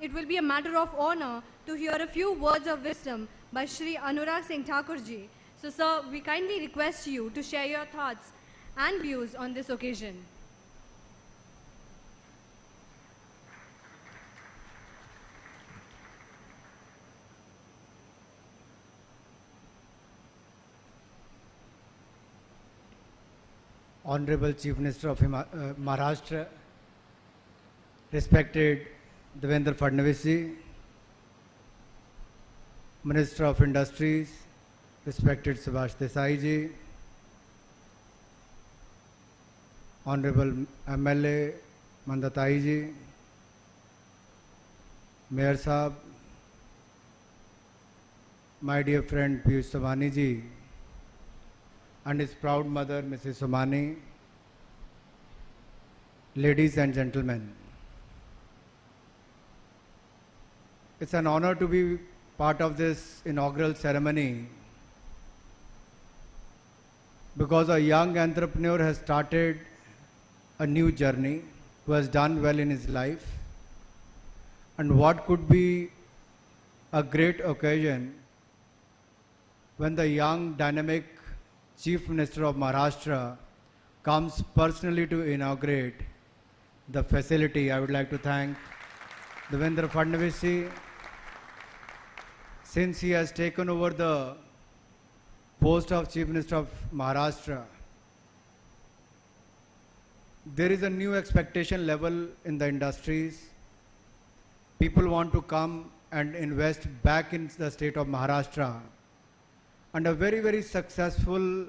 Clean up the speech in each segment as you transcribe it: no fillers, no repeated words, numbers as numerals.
it will be a matter of honor to hear a few words of wisdom by Shri Anurag Singh Thakurji. So, sir, we kindly request you to share your thoughts and views on this occasion. Honorable Chief Minister of Maharashtra, respected Devendra Fadnavis ji, Minister of Industries, respected Subhash Desai ji, Honorable MLA Mandatai ji, Mayor Sahab, my dear friend Piyush Somani ji, and his proud mother, Mrs. Somani, ladies and gentlemen. It's an honor to be part of this inaugural ceremony because a young entrepreneur has started a new journey, who has done well in his life. And what could be a great occasion when the young, dynamic Chief Minister of Maharashtra comes personally to inaugurate the facility. I would like to thank Devendra Fadnavis ji, since he has taken over the post of Chief Minister of Maharashtra. There is a new expectation level in the industries. People want to come and invest back in the state of Maharashtra. And a very, very successful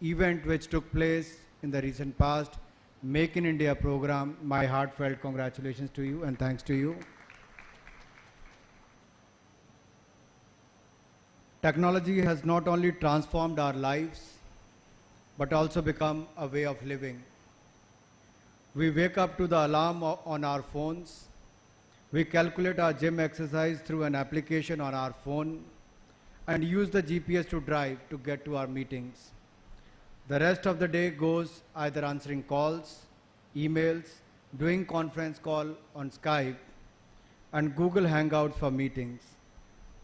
event which took place in the recent past, Make in India program. My heartfelt congratulations to you and thanks to you. Technology has not only transformed our lives, but also become a way of living. We wake up to the alarm on our phones. We calculate our gym exercise through an application on our phone and use the GPS to drive to get to our meetings. The rest of the day goes either answering calls, emails, doing conference call on Skype, and Google Hangouts for meetings.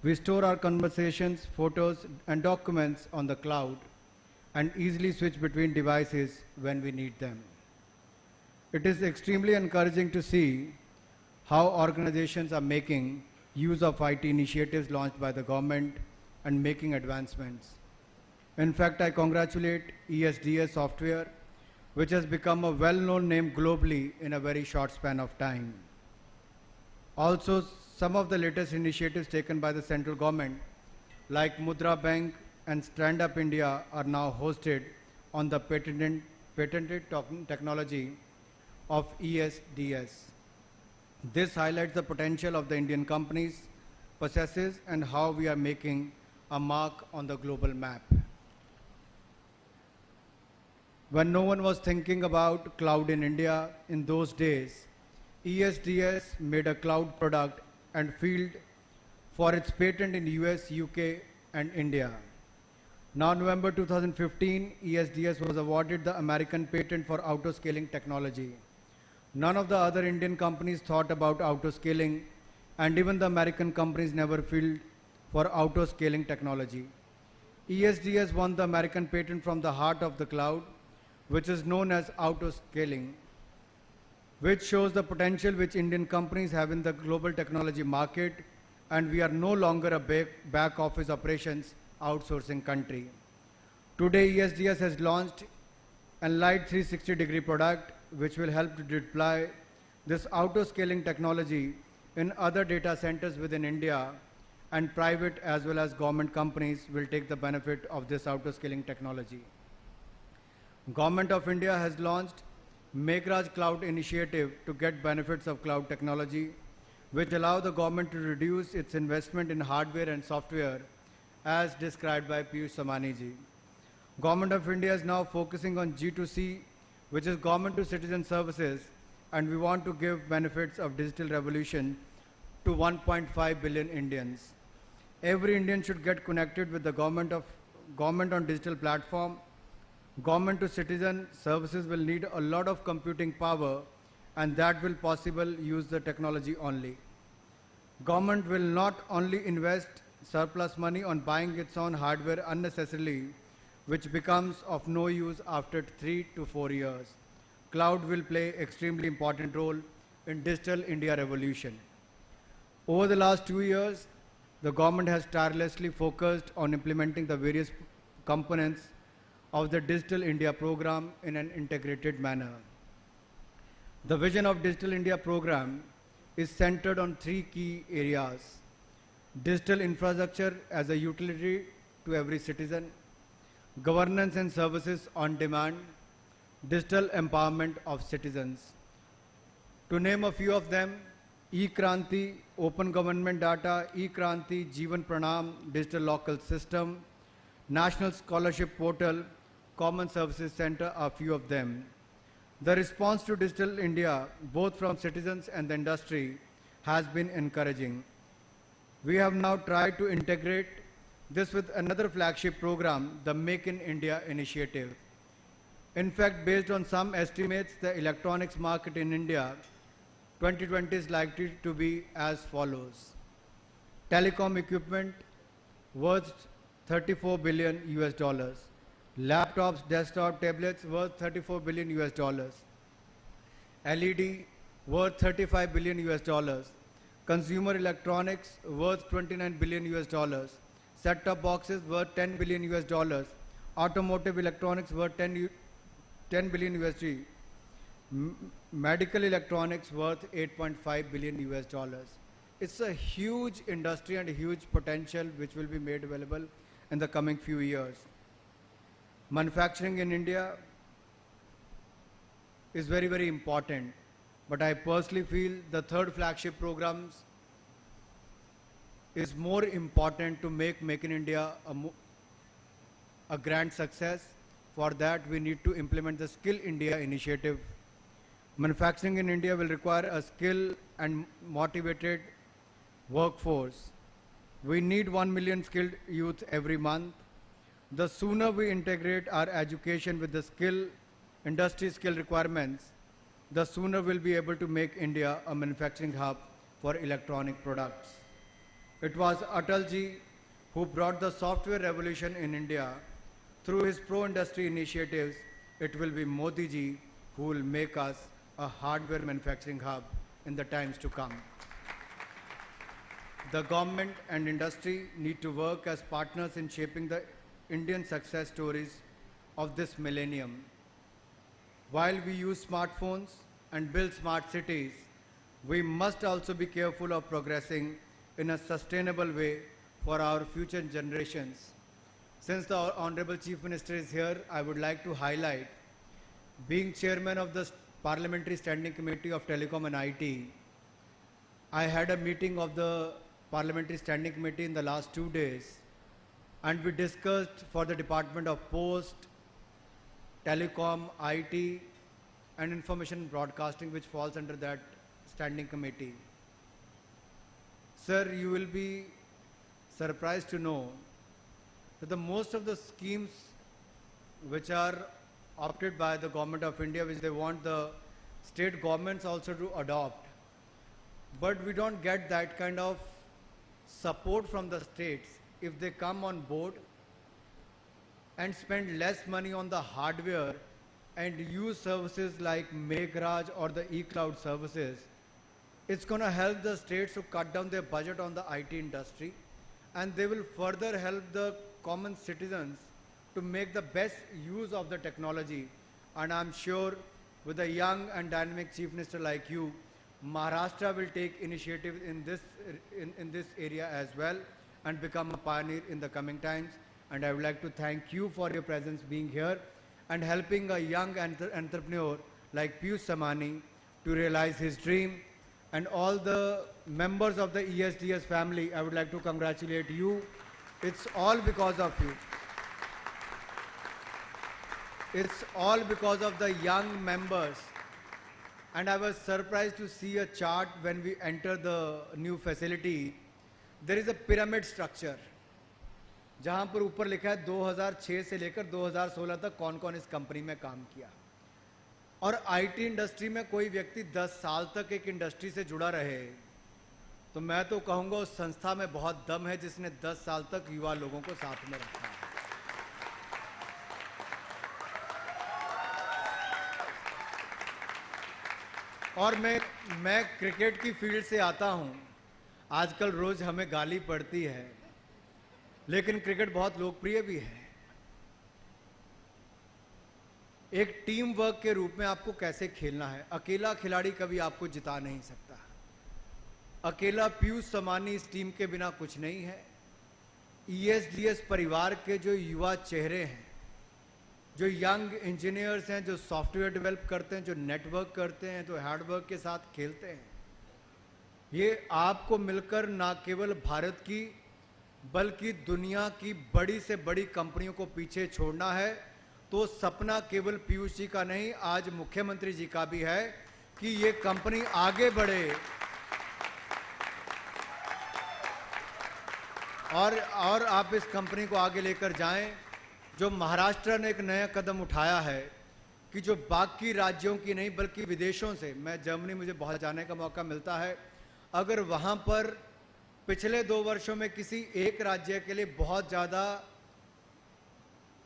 We store our conversations, photos, and documents on the cloud and easily switch between devices when we need them. It is extremely encouraging to see how organizations are making use of IT initiatives launched by the government and making advancements. In fact, I congratulate ESDS software, which has become a well-known name globally in a very short span of time. Also, some of the latest initiatives taken by the central government, like Mudra Bank and Stand Up India, are now hosted on the patented technology of ESDS. This highlights the potential of the Indian companies possesses and how we are making a mark on the global map. When no one was thinking about cloud in India in those days, ESDS made a cloud product and filed for its patent in US, UK, and India. Now, November 2015, ESDS was awarded the American patent for autoscaling technology. None of the other Indian companies thought about autoscaling, and even the American companies never filed for autoscaling technology. ESDS won the American patent from the heart of the cloud, which is known as autoscaling, which shows the potential which Indian companies have in the global technology market, and we are no longer a back office operations outsourcing country. Today, ESDS has launched a light 360-degree product which will help to deploy this autoscaling technology in other data centers within India, and private as well as government companies will take the benefit of this autoscaling technology. Government of India has launched Meghraj Cloud initiative to get benefits of cloud technology, which allow the government to reduce its investment in hardware and software, as described by Piyush Somani ji. Government of India is now focusing on G2C, which is government to citizen services, and we want to give benefits of digital revolution to 1.5 billion Indians. Every Indian should get connected with the government on digital platform. Government to citizen services will need a lot of computing power, and that will possible use the technology only. Government will not only invest surplus money on buying its own hardware unnecessarily, which becomes of no use after 3 to 4 years. Cloud will play extremely important role in digital India revolution. Over the last 2 years, the government has tirelessly focused on implementing the various components of the Digital India program in an integrated manner. The vision of Digital India program is centered on three key areas: digital infrastructure as a utility to every citizen, governance and services on demand, digital empowerment of citizens. To name a few of them, eKranti, Open Government Data, eKranti, Jeevan Pranam, Digital Local System, National Scholarship Portal, Common Services Center are few of them. The response to Digital India, both from citizens and the industry, has been encouraging. We have now tried to integrate this with another flagship program, the Make in India initiative. In fact, based on some estimates, the electronics market in India 2020 is likely to be as follows. Telecom equipment worth 34 billion US dollars. Laptops, desktop, tablets worth 34 billion US dollars. LED worth 35 billion US dollars. Consumer electronics worth 29 billion US dollars. Set-top boxes worth 10 billion US dollars. Automotive electronics worth 10 billion USD. Medical electronics worth 8.5 billion US dollars. It's a huge industry and a huge potential which will be made available in the coming few years. Manufacturing in India is very, very important, but I personally feel the third flagship programs is more important to make in India a grand success. For that, we need to implement the Skill India initiative. Manufacturing in India will require a skilled and motivated workforce. We need 1 million skilled youth every month. The sooner we integrate our education with the industry skill requirements, the sooner we'll be able to make India a manufacturing hub for electronic products. It was Atalji who brought the software revolution in India. Through his pro-industry initiatives, it will be Modi ji who will make us a hardware manufacturing hub in the times to come. The government and industry need to work as partners in shaping the Indian success stories of this millennium. While we use smartphones and build smart cities, we must also be careful of progressing in a sustainable way for our future generations. Since the Honorable Chief Minister is here, I would like to highlight, being chairman of the Parliamentary Standing Committee of Telecom and IT, I had a meeting of the Parliamentary Standing Committee in the last 2 days, and we discussed for the Department of Post, Telecom, IT, and Information Broadcasting, which falls under that Standing Committee. Sir, you will be surprised to know that the most of the schemes which are opted by the Government of India, which they want the state governments also to adopt, but we don't get that kind of support from the states. If they come on board and spend less money on the hardware and use services like Meghraj or the eCloud services, it's going to help the states to cut down their budget on the IT industry, and they will further help the common citizens to make the best use of the technology. And I'm sure with a young and dynamic Chief Minister like you, Maharashtra will take initiative in this area as well and become a pioneer in the coming times. And I would like to thank you for your presence being here and helping a young entrepreneur like Piyush Samani to realize his dream. And all the members of the ESDS family, I would like to congratulate you. It's all because of you. It's all because of the young members. And I was surprised to see a chart when we enter the new facility. There is a pyramid structure, जहाँ पर ऊपर लिखा है 2006 से लेकर 2016 तक कौन कौन इस कंपनी में काम किया। और आईटी इंडस्ट्री में कोई व्यक्ति 10 साल तक एक इंडस्ट्री से जुड़ा रहे तो मैं तो कहूंगा उस संस्था में बहुत दम है जिसने 10 साल तक युवा लोगों को साथ में रखा है। और मैं क्रिकेट की फील्ड से आता हूं। आजकल रोज हमें गाली पड़ती है, लेकिन क्रिकेट बहुत लोकप्रिय भी है। एक टीम वर्क के रूप में आपको कैसे खेलना है। अकेला खिलाड़ी कभी आपको जिता नहीं सकता। अकेला पीयूष समानी इस टीम के बिना कुछ नहीं है। ESDS परिवार के जो युवा चेहरे हैं, जो यंग इंजीनियर्स हैं, जो सॉफ्टवेयर डेवलप करते हैं, जो नेटवर्क करते हैं, जो हार्डवर्क के साथ खेलते हैं, ये आपको मिलकर ना केवल भारत की बल्कि दुनिया की बड़ी से बड़ी कंपनियों को पीछे छोड़ना है। तो सपना केवल पीयूष जी का नहीं, आज मुख्यमंत्री जी का भी है कि ये कंपनी आगे बढ़े और आप इस कंपनी को आगे लेकर जाएं। जो महाराष्ट्र ने एक नया कदम उठाया है कि जो बाकी राज्यों की नहीं बल्कि विदेशों से, मैं जर्मनी मुझे बहुत जाने का मौका मिलता है, अगर वहां पर पिछले 2 वर्षों में किसी एक राज्य के लिए बहुत ज़्यादा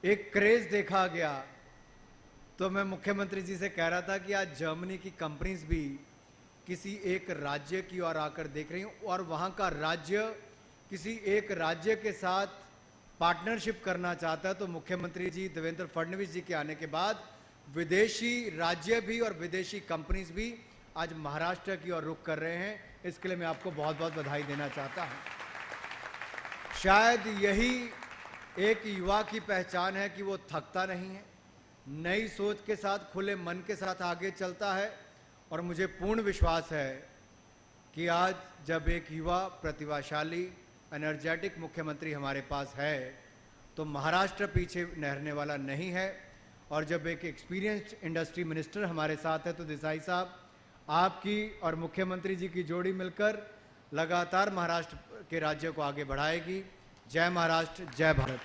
एक क्रेज देखा गया, तो मैं मुख्यमंत्री जी से कह रहा था कि आज जर्मनी की कंपनीज भी किसी एक राज्य की ओर आकर देख रही हूँ और वहाँ का राज्य किसी एक राज्य के साथ पार्टनरशिप करना चाहता है। तो मुख्यमंत्री जी देवेंद्र फडणवीस जी के आने के बाद विदेशी राज्य भी और विदेशी कंपनीज भी आज महाराष्ट्र की ओर रुख कर रहे हैं। इसके लिए मैं आपको बहुत बहुत बधाई देना चाहता हूं। शायद यही एक युवा की पहचान है कि वो थकता नहीं है, नई सोच के साथ, खुले मन के साथ आगे चलता है। और मुझे पूर्ण विश्वास है कि आज जब एक युवा प्रतिभाशाली एनर्जेटिक मुख्यमंत्री हमारे पास है तो महाराष्ट्र पीछे ठहरने वाला नहीं है। और जब एक एक्सपीरियंस्ड इंडस्ट्री मिनिस्टर हमारे साथ है तो देसाई साहब, आपकी और मुख्यमंत्री जी की जोड़ी मिलकर लगातार महाराष्ट्र के राज्य को आगे बढ़ाएगी। जय महाराष्ट्र, जय भारत।